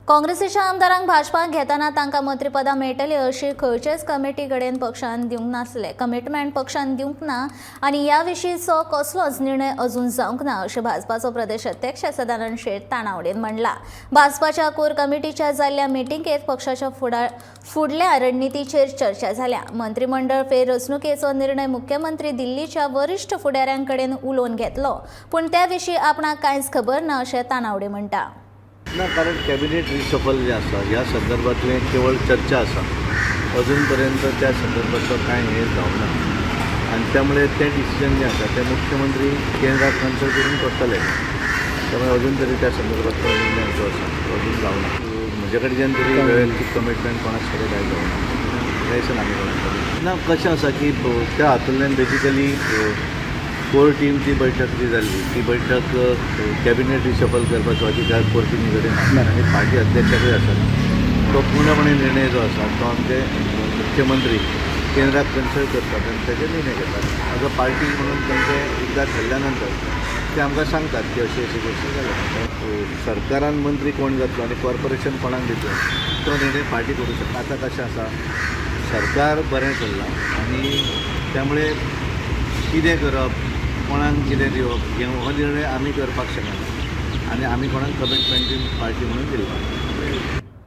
काँग्रेसीच्या आमदारांक भाजपाक घेताना तांकां मंत्रीपदां मेळटलीं अशी खंयचेच कमिटी कडेन पक्षान दिवंक नासले। कमिटमेंट पक्षान दिवंक ना आनी ह्या विशींचो कसलोच निर्णय अजून जावंक ना अशें भाजपाचो प्रदेश अध्यक्ष सदानंद शेट तानावडेन म्हणला। भाजपाच्या कोर कमिटीच्या जाल्ल्या मिटिंगेंत पक्षाच्या फुडल्या रणनितीचेर चर्चा जाल्या। मंत्रिमंडळ फेररचणुकेचो निर्णय मुख्यमंत्री दिल्लीच्या वरिष्ठ फुडाऱ्यांकडेन उलोवन घेतलो, पूण त्या विशीं आपणाक कांयच खबर ना अशें तानावडे म्हणटा। ना, कारण कॅबिनेट रिशफल जे आसा ह्या संदर्भातले केवळ चर्चा आसा, अजूनपर्यंत त्या संदर्भातलं कांय हे जावंक ना आनी त्यामुळे ते डिसिजन जे आसा ते मुख्यमंत्री केंद्राक कन्सल्ट करून करतले। त्यामुळे अजून तरी त्या संदर्भातलो निर्णय जो आसा तो अजून जावंक ना। म्हजे कडच्यान तरी वैयक्तीक कमिटमेंट कोणाक कडेन काय जावंक ना, हें आमी कोणाक कडेन ना। कशें आसा की त्या हातूंतल्यान बेजिकली कोर टीमची बैठक जी जाल्ली ती बैठक कॅबिनेट रिशफल करपाचो अधिकार कोर टीमी कडेन आसता आनी पार्टी अध्यक्षाकूय आसा। तो पूर्णपणे निर्णय जो आसा तो आमचे मुख्यमंत्री केंद्राक कन्सल्ट करतात आनी तेजे निर्णय घेतात। एज अ पार्टी म्हणून तेंचे एकदां ठरल्या नंतर ते आमकां सांगतात की अशी अशी गोश्टी जाल्या। सरकारान मंत्री कोण जातलो आनी कॉर्पोरेशन कोणाक दितलो तो निर्णय पार्टी करूं शकता। आतां कशें आसा, सरकार बरें चल्लां आनी त्यामुळे कितें करप, कोणाक कितें दिवप हो निर्णय आमी करपाक शकना आनी आमी कोणाक कमिटमेंट पार्टी म्हणून दिला।